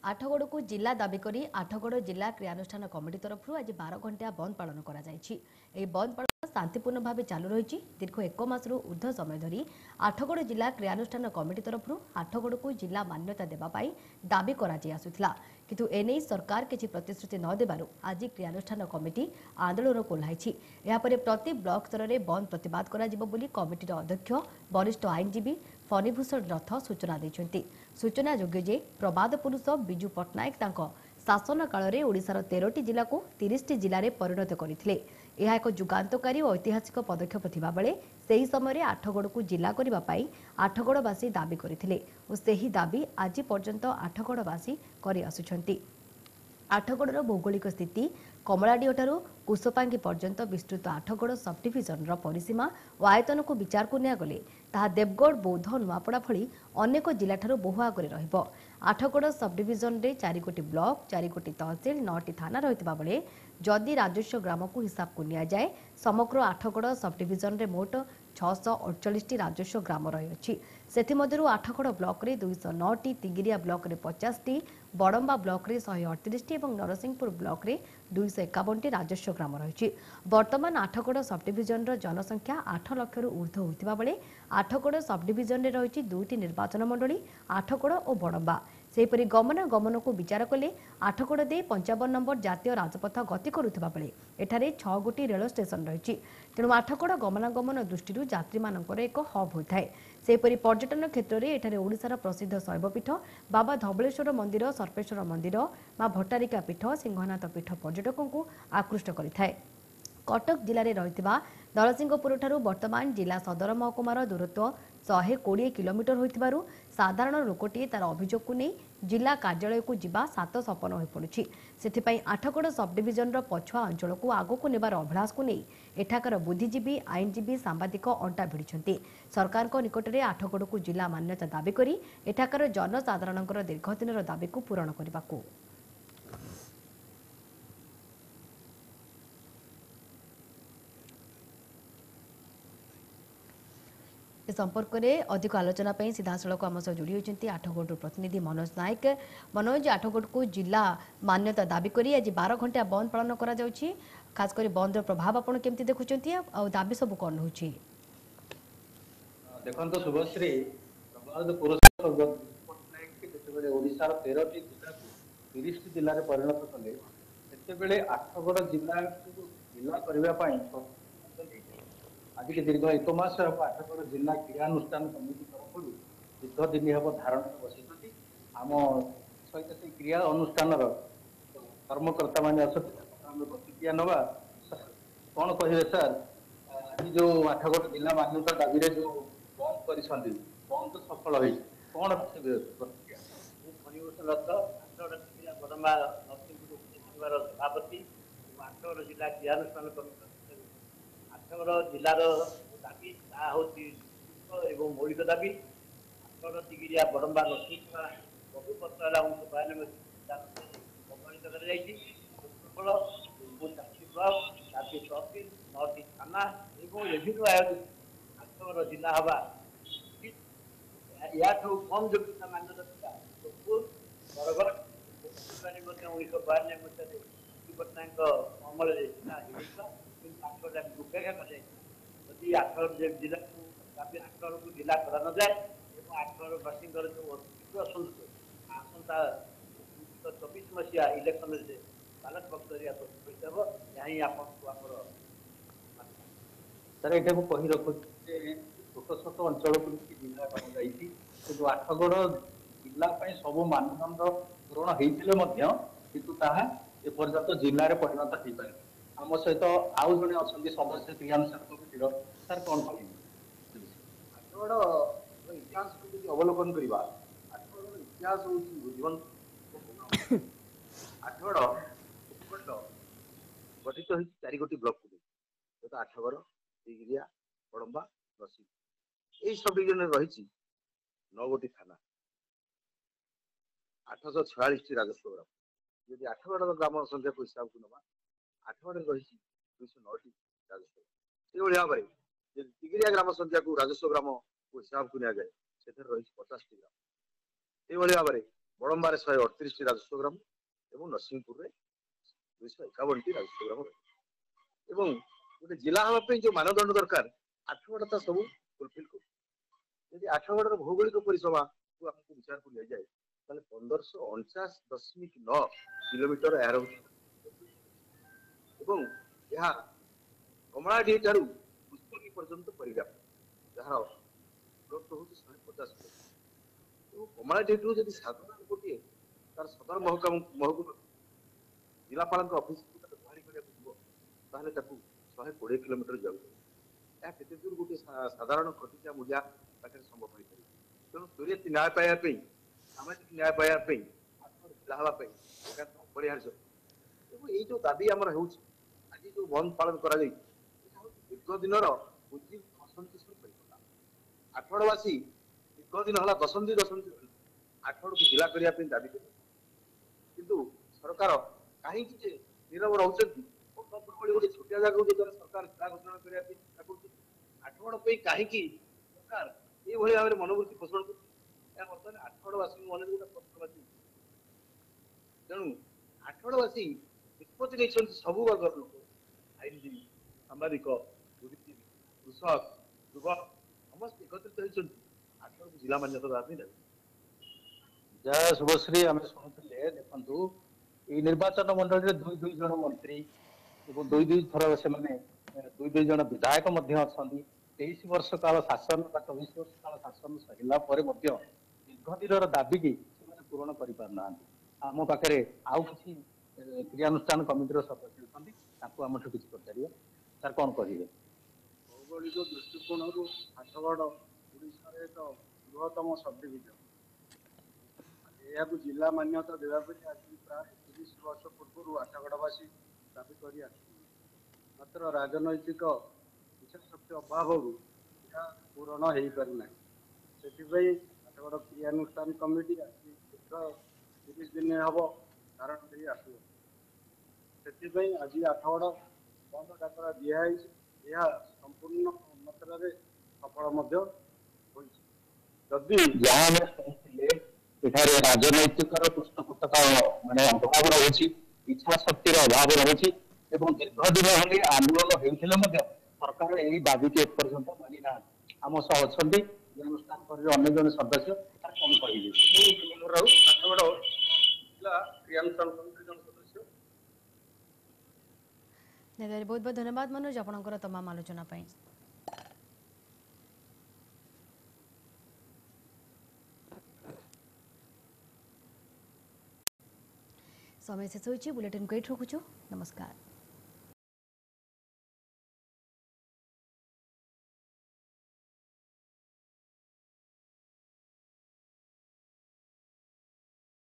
आठगड़ को जिला दाबी कर आठगड़ जिला क्रियानुष्ठान कमिटी तरफ आज 12 घंटा बंद पालन कर बंद पालन शांतिपूर्ण भाव चालू रही दीर्घ 1 मास ऊर्ध्व समय धरी आठगड़ जिला क्रियानुष्ठान कमिटी तरफ आठगड़ को जिला मान्यता देवाई दाबी कर किंतु एने सरकार किसी प्रतिश्रुति न देबारु आज क्रियानुष्ठान कमिटी आंदोलन को ओह्लाई यापर प्रति ब्लॉक स्तर में बंद प्रतिवाद कर कमिटी अध्यक्ष वरिष्ठ आईनजीवी फणीभूषण रथ सूचना देते। सूचना योग्य जे प्रबाद पुरुष विजु पट्टनायक शासन काल में ओडिशार 13टी जिला को 30टी जिले में परिणत करते एक जुगान्तकारी और ऐतिहासिक पदक्षेप थिबा बेले सेही समय आठगड़ को जिला करने आठगड़वासी दाबी करथिले और सेही दाबी आज पर्यंत आठगड़वासी करि आसुछंती। आठगड़र भौगोलिक स्थिति कमलाडीठारू कुशपांगी पर्यंत विस्तृत आठगड़ सब डिविजन परिसीमा और आयतन को विचार को निगले ताहा देवगढ़ बौद्ध नुआपड़ा भली अनेक जिला बहु आगे रहिबो। आठगड़ सब डिविजन रे 4 गोटी ब्लॉक 4 गोटी तहसिल 9टी थाना रहितबा बेले जदि राजस्व ग्राम को हिसाब को निया जाए समग्र आठगड़ सब डिविजन रे मोट 648टी राजस्व ग्राम रही सेथिमध्यरु आठगड़ ब्लॉक रे 209टी तिगिरिया ब्लॉक रे 50टी बड़म्बा ब्लॉक रे 138टी और नरसिंहपुर ब्लॉक रे 251टी राजस्व ग्राम रही। वर्तमान आठगड़ सब डिविजन जनसंख्या 8 लाख ऊर्ध्व होता बेले आठगड़ सब डिविजन रही 2टी निर्वाचन मंडली आठगड़ और बड़म्बा सेहीपरि गमनागमन को विचार कले आठगड़ दे 55 नंबर जातीय राजपथ गति करुवा बेले एठारे 6 गोटी रेल स्टेशन रही तेणु आठगड़ गमनागमन दृष्टि यात्री मानकर एक हब होता है। सेहीपरि पर्यटन क्षेत्र में एठारे ओडिशार प्रसिद्ध शैवपीठ बाबा धवलेश्वर मंदिर सर्पेश्वर मंदिर मां भट्टारिका पीठ सिंहनाथ पीठ पर्यटकों को आकृष्ट करिथाए। कटक जिले में रही नरसिंहपुर ठारू वर्तमान जिला सदर महकुमार दूरत्व 120 किलोमीटर होइथिबारु साधारण लोकटी तार अभियोग को नहीं जिला कार्यालय को जीवा 7 सपन हो पड़ुछि। सेथिपई आठगड़ सब डिविजन पछुआ अंचल को आगो को नेबार अभिलाष को नहीं एठाकर बुद्धिजीवी आईनजीवी सांबादिक अंटा भिड़िछन्ति। सरकार को निकट में आठगड़ को जिला मान्यता दाबी करी एठाकर जनसाधारण दीर्घदिन दाबी को पूरण करने संपर्क में अधिक आलोचना सीधासख आम सह जोड़ी होती आठगड़ प्रतिनिधि मनोज नायक। मनोज आठगड़ को जिला मान्यता दाबी करी आज 12 घंटा बंद पालन करा जाउछि खासकर बंद प्रभाव आपन केमती देखुचंती आ दाबी सब कोन होछि देखंतो शुभश्री प्रबाद पुरुष पट्टनायक जेतेबेले ओडिशार 13टी जिला को 30टी जिल्ला रे परिणत कले सेतेबेले आठगड़ जिला को जिला करबा पई आज के दीर्घ 1 मास आठगड़ जिला क्रियानुष्ठान कमिटी तरफ दीर्घ दिन हम धारणा बसई आम सहित से क्रिया अनुष्ठान कर्मकर्ता मान प्रतिक्रिया नवा कौन कहे सर आज जो आठगड़ जिला मान्यता दाबी जो बंद कर बंद सफल हो कौन प्रतिक्रिया बड़म्बा नरसिंहपुर सभापति आठगड़ जिला क्रियानुष्ठान कमिटी आठगड़ जिलार दाबी एवं मौलिक दाबी आठगड़ तिगिरिया बड़म्बा नरसिंहपुर बहुपत्र प्रमाणित केवल 50 ब्लॉक 4टी तहसिल 9टी थाना और एभिनु आयोजित आठगड़ जिला हवा या कम योग्यता मान्यता बरगढ़ 1992 मसीह पट्टनायक अमल आठगड़ उपेक्षा करें आठगड़ जिला आठगड़ को जिला करा न जाए आठगड़वासी जो आसंता 24 मसीहा इलेक्शन बालट बक्स सर ये कही रखु छोट छोट अंचल को जिला कि आठगड़ जिला सब मानदंड पूरण होते किंतु एपर्यंत जिले में परिणत हो पारे आम सहित आउ जड़े अच्छा सदस्य क्रियानुष्ठान कमिटी सर कौन कह आठगड़ इतिहास को अवलोकन करवा आठगड़ इतिहास हूँ जीवन आठगड़ गठित हो 4 गोटी ब्लॉक को आठगड़ तिगिरिया बड़म्बा नरसिंहपुर यही सब डिविजन रही 9 गोटी थाना 846 राजस्व ग्राम यदि आठगड़ ग्राम संख्या को हिसाब को नवा आठगड़ रही 209टी राजस्व भाव में तिगिरिया ग्राम संख्या को राजस्व ग्राम को हिसाब को नि जाए से रही 50टी ग्राम भाव में बड़म्बार 138 राजस्व ग्राम और नरसिंहपुर में 251 राजस्व ग्राम रही गोटे जिला हाँपी जो मानदंड दरकार आठगड़ तो सब फुलफिल कर आठगढ़ भौगोलिक परिसमा को आमको विचार को लिया जाए 1549.9 किलोमीटर यार कमलाडी ठार पुष्पी पर्यंत पर्याप्त जार दूरत्व हूँ 150 किलोमीटर कमलाडी जब साधारण गोटे तार सदर महकुमा जिलापाल अफिस गुहारी करा 120 किलोमीटर जाऊे दूर गोटे साधारण खटिया मुझा पाखे संभव हो तेणु त्वरित न्याय पाइबा सामाजिक न्याय पाइबा जिला हाँपाई अपरिहार्य ये जो दाबी आमर हो आज जो बंद पालन कर दीर्घ दिन बुद्धि असंतोष आठगड़वासी दीर्घ दिन है दशंधि आठगड़ को जिला करने दाबी कर किंतु सरकार कहीं नीरव रोचे गोटे छोटिया जगह जो सरकार जिला घोषणा करने आठगड़ कहीं सरकार ये भाव में मनोवृत्ति पोषण कर बर्तमान आठगड़वासी मन गोटे प्रश्न तेणु आठगड़वासी निष्पत्ति नहीं सब वर्ग लोक आईनजीवी सांबादिक बुद्धिजीवी कृषक युवक समस्त एकत्रित होती आठगड़ को जिला मान्यता देवाई दाबी जय शुभश्री आम शुणुले देखु ये निर्वाचन मंडल में दुई दुई जन मंत्री और दुई दुई थर से दुई दुई जन विधायक 23 वर्ष काल शासन 24 वर्ष काल शासन सरला दीर्घ दिन दाबी की पूरण करना आम पाखे आउ कि क्रियानुष्ठान कमिटर सदस्य अच्छा किसी पचार सर कौन कहे भौगोलिक दृष्टिकोण आठगढ़ ओडिशा एक बृहत्तम सब डिविजन यह जिला मान्यता देवाई आज प्राय 30 वर्ष पूर्व आठगड़वासी दाबी कर मात्र राजनैतिक इच्छाशक्ति अभाव पूरण हो पारना से आठगढ़ क्रियानुष्ठान कमिटी दीर्घ 30 दिन हम धारण कर आज आठगढ़ बंद डाकरा दिखाई संपूर्ण मात्रा सफल जदि राजनैतिक पृष्ठपोषक माने अभाव रही इच्छा शक्तिर अभाव रही दीर्घ दिन हेल्ले आंदोलन होते सरकार यही दाबी की एपर्यंत मानि ना आम सह अच्छा क्रियानुष्ठान अन्य जन सदस्य कौन कहे आठगढ़ जिला क्रियानुष्ठान कमिटी जन सदस्य बहुत बहुत धन्यवाद मनोज आपणकर तमाम आलोचना पाई। समय शेष होइछि बुलेटिन को एठ रखुछु नमस्कार।